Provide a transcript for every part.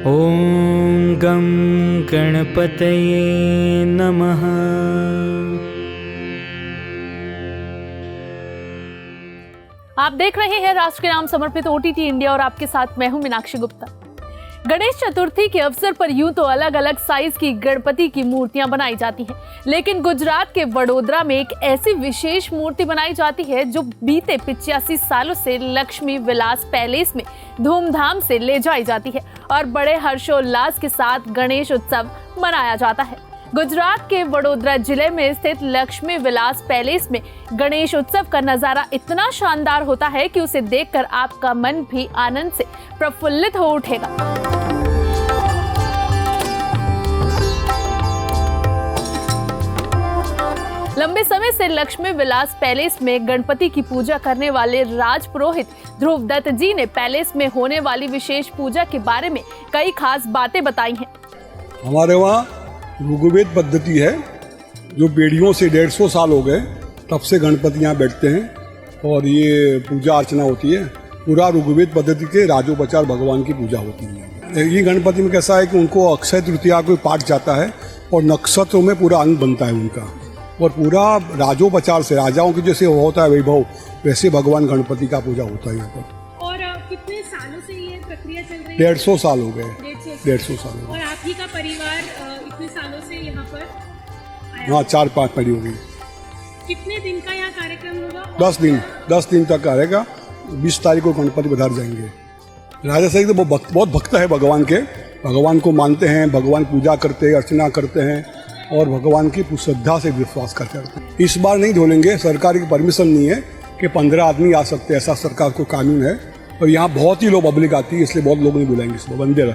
ॐ गं गणपतये नमः। आप देख रहे हैं राष्ट्र के नाम समर्पित ओटीटी इंडिया और आपके साथ मैं हूं मीनाक्षी गुप्ता। गणेश चतुर्थी के अवसर पर यूं तो अलग अलग साइज की गणपति की मूर्तियां बनाई जाती हैं, लेकिन गुजरात के वडोदरा में एक ऐसी विशेष मूर्ति बनाई जाती है जो बीते 85 सालों से लक्ष्मी विलास पैलेस में धूमधाम से ले जाई जाती है और बड़े हर्षोल्लास के साथ गणेश उत्सव मनाया जाता है। गुजरात के वडोदरा जिले में स्थित लक्ष्मी विलास पैलेस में गणेश उत्सव का नजारा इतना शानदार होता है कि उसे देखकर आपका मन भी आनंद से प्रफुल्लित हो उठेगा। लंबे समय से लक्ष्मी विलास पैलेस में गणपति की पूजा करने वाले राज पुरोहित ध्रुव दत्त जी ने पैलेस में होने वाली विशेष पूजा के बारे में कई खास बातें बताई हैं। हमारे वहाँ ऋग्वेद पद्धति है जो पीढ़ियों से 150 साल हो गए, तब से गणपति यहाँ बैठते हैं और ये पूजा अर्चना होती है। पूरा ऋग्वेद पद्धति के राजोपचार भगवान की पूजा होती है। ये गणपति में कैसा है कि उनको अक्षय तृतीया को पाठ जाता है और नक्षत्रों में पूरा अंग बनता है उनका, और पूरा राजोपचार से राजाओं की जैसे होता है वैभव, वैसे भगवान गणपति का पूजा होता है यहाँ पर। और कितने सालों से ये प्रक्रिया चल रही है? 150 साल हो गए। 150 साल हो गए। और आप ही का परिवार इतने सालों से यहाँ पर आया? हाँ, 4-5 पीढ़ी हो गई। कितने दिन का यहाँ कार्यक्रम होगा? 10 दिन तक रहेगा। 20 तारीख को गणपति पधार जाएंगे। राजा साहब तो बहुत भक्त है भगवान के, भगवान को मानते हैं, भगवान पूजा करते हैं, अर्चना करते हैं और भगवान की श्रद्धा से विश्वास करते हैं। इस बार नहीं धोलेंगे, सरकार की परमिशन नहीं है कि 15 आदमी आ सकते हैं, ऐसा सरकार को कानून है। और यहाँ बहुत ही लोग पब्लिक आती है, इसलिए बहुत लोग नहीं बुलाएंगे इसको, बंदे रहे।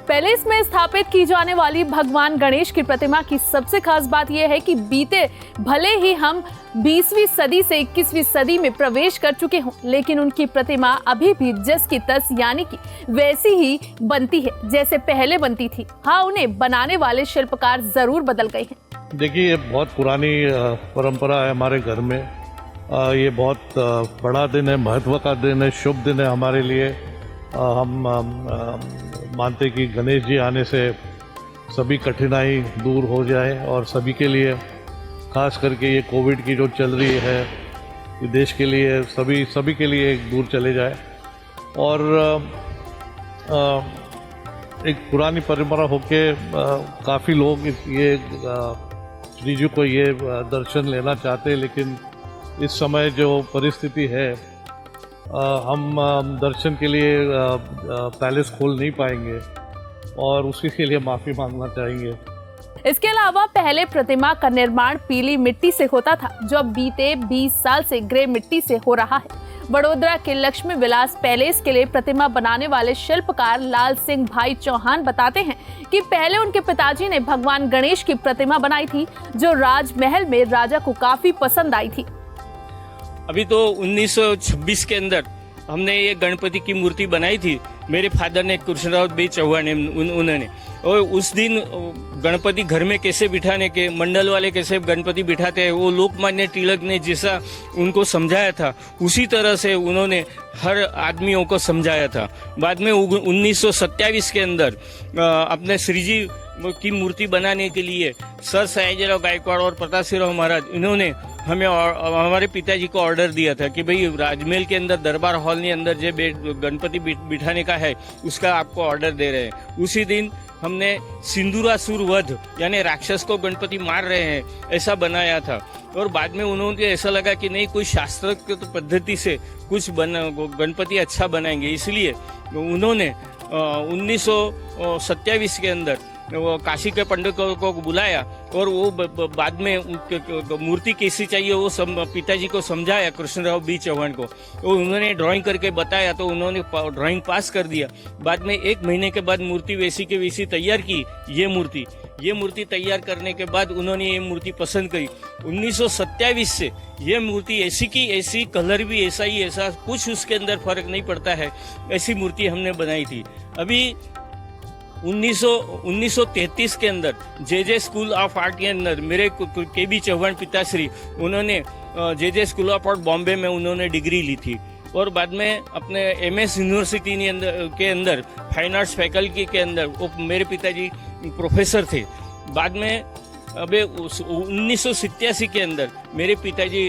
पैलेस में स्थापित की जाने वाली भगवान गणेश की प्रतिमा की सबसे खास बात यह है कि बीते भले ही हम 20वीं सदी से 21वीं सदी में प्रवेश कर चुके हों, लेकिन उनकी प्रतिमा अभी भी जस की तस यानी कि वैसी ही बनती है जैसे पहले बनती थी। हाँ, उन्हें बनाने वाले शिल्पकार जरूर बदल गए हैं। देखिए, ये बहुत पुरानी परंपरा है हमारे घर में। ये बहुत बड़ा दिन है, महत्व का दिन है, शुभ दिन है हमारे लिए। हम मानते कि गणेश जी आने से सभी कठिनाई दूर हो जाए और सभी के लिए, खास करके ये कोविड की जो चल रही है, ये देश के लिए, सभी के लिए एक दूर चले जाए। और एक पुरानी परंपरा होके काफ़ी लोग ये श्री जी को ये दर्शन लेना चाहते हैं, लेकिन इस समय जो परिस्थिति है, हम दर्शन के लिए पैलेस खोल नहीं पाएंगे और उसी के लिए माफ़ी मांगना चाहेंगे। इसके अलावा पहले प्रतिमा का निर्माण पीली मिट्टी से होता था, जो अब बीते 20 साल से ग्रे मिट्टी से हो रहा है। वडोदरा के लक्ष्मी विलास पैलेस के लिए प्रतिमा बनाने वाले शिल्पकार लाल सिंह भाई चौहान बताते हैं कि पहले उनके पिताजी ने भगवान गणेश की प्रतिमा बनाई थी, जो राजमहल में राजा को काफी पसंद आई थी। अभी तो 1926 के अंदर हमने ये गणपति की मूर्ति बनाई थी। मेरे फादर ने, कृष्णराव भाई चौहान उन्होंने, और उस दिन गणपति घर में कैसे बिठाने के, मंडल वाले कैसे गणपति बिठाते हैं, वो लोकमान्य तिलक ने जैसा उनको समझाया था, उसी तरह से उन्होंने हर आदमियों को समझाया था। बाद में 1927 के अंदर अपने श्रीजी की मूर्ति बनाने के लिए सर सयाजीराव गायकवाड़ और प्रतापसिंह महाराज, इन्होंने हमें हमारे पिताजी को ऑर्डर दिया था कि भाई राजमहल के अंदर दरबार हॉल के अंदर जो गणपति बिठाने का है, उसका आपको ऑर्डर दे रहे हैं। उसी दिन हमने सिंदूरासुर वध यानी राक्षस को गणपति मार रहे हैं ऐसा बनाया था। और बाद में उन्होंने ऐसा लगा कि नहीं, कोई शास्त्रोक्त पद्धति से कुछ गणपति अच्छा बनाएंगे, इसलिए उन्होंने 1927 के अंदर वो काशी के पंडित को बुलाया और वो बाद में मूर्ति कैसी चाहिए वो पिताजी को समझाया, कृष्णराव बी चौहान को। तो उन्होंने ड्राइंग करके बताया तो उन्होंने ड्राइंग पास कर दिया। बाद में 1 महीने के बाद मूर्ति वैसी की वैसी तैयार की। ये मूर्ति तैयार करने के बाद उन्होंने ये मूर्ति पसंद करी। 1927 से ये मूर्ति ऐसी की ऐसी, कलर भी ऐसा ही ऐसा, कुछ उसके अंदर फर्क नहीं पड़ता है, ऐसी मूर्ति हमने बनाई थी। अभी 1933 के अंदर जे स्कूल ऑफ आर्ट के अंदर मेरे के बी चौहान पिताश्री, उन्होंने जे स्कूल ऑफ आर्ट बॉम्बे में उन्होंने डिग्री ली थी। और बाद में अपने MS यूनिवर्सिटी के अंदर फाइन आर्ट्स फैकल्टी के अंदर वो मेरे पिताजी प्रोफेसर थे। बाद में अबे 1987 के अंदर मेरे पिताजी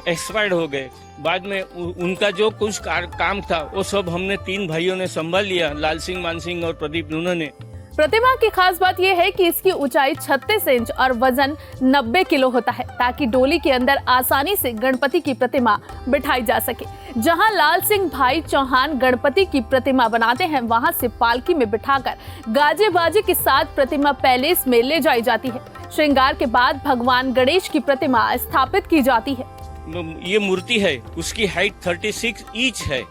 एक्सपायर्ड हो गए। बाद में उनका जो कुछ काम था वो सब हमने 3 भाइयों ने संभाल लिया, लाल सिंह, मान सिंह और प्रदीप उन्होंने। प्रतिमा की खास बात यह है कि इसकी ऊंचाई 36 इंच और वजन 90 किलो होता है, ताकि डोली के अंदर आसानी से गणपति की प्रतिमा बिठाई जा सके। जहां लाल सिंह भाई चौहान गणपति की प्रतिमा बनाते हैं, वहां से पालकी में बिठाकर गाजे बाजे के साथ प्रतिमा पैलेस में ले जाई जाती है। श्रृंगार के बाद भगवान गणेश की प्रतिमा स्थापित की जाती है। ये मूर्ति है, उसकी हाइट 36 इंच है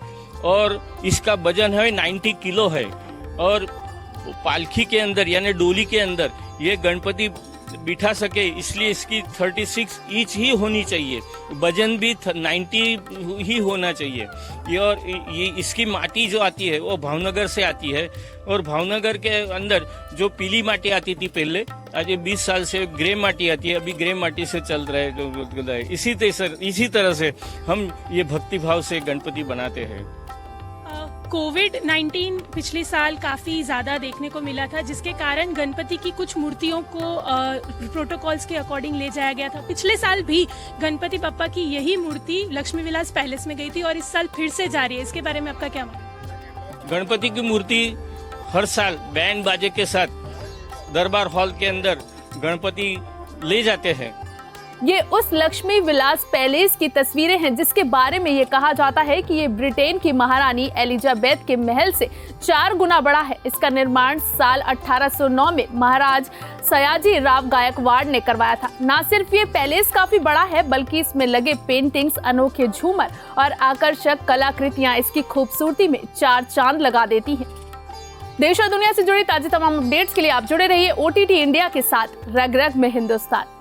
और इसका वजन है 90 किलो है। और पालकी के अंदर यानी डोली के अंदर ये गणपति बिठा सके, इसलिए इसकी 36 इंच ही होनी चाहिए, वजन भी 90 ही होना चाहिए। ये इसकी माटी जो आती है वो भावनगर से आती है और भावनगर के अंदर जो पीली माटी आती थी पहले, आज 20 साल से ग्रे माटी आती है, अभी ग्रे माटी से चल रहा है। इसी तरह से हम ये भक्ति भाव से गणपति बनाते हैं। कोविड-19 पिछले साल काफ़ी ज़्यादा देखने को मिला था, जिसके कारण गणपति की कुछ मूर्तियों को प्रोटोकॉल्स के अकॉर्डिंग ले जाया गया था। पिछले साल भी गणपति बप्पा की यही मूर्ति लक्ष्मी विलास पैलेस में गई थी और इस साल फिर से जा रही है। इसके बारे में आपका क्या मानना? गणपति की मूर्ति हर साल बैंड बाजे के साथ दरबार हॉल के अंदर गणपति ले जाते हैं। ये उस लक्ष्मी विलास पैलेस की तस्वीरें हैं जिसके बारे में ये कहा जाता है कि ये ब्रिटेन की महारानी एलिजाबेथ के महल से 4 गुना बड़ा है। इसका निर्माण साल 1809 में महाराज सयाजी राव गायकवाड़ ने करवाया था। न सिर्फ ये पैलेस काफी बड़ा है, बल्कि इसमें लगे पेंटिंग्स, अनोखे झूमर और आकर्षक कलाकृतियां इसकी खूबसूरती में 4 चांद लगा देती हैं। देश और दुनिया से जुड़ी ताजी तमाम अपडेट्स के लिए आप जुड़े रहिए OTT इंडिया के साथ। रग रग में हिंदुस्तान।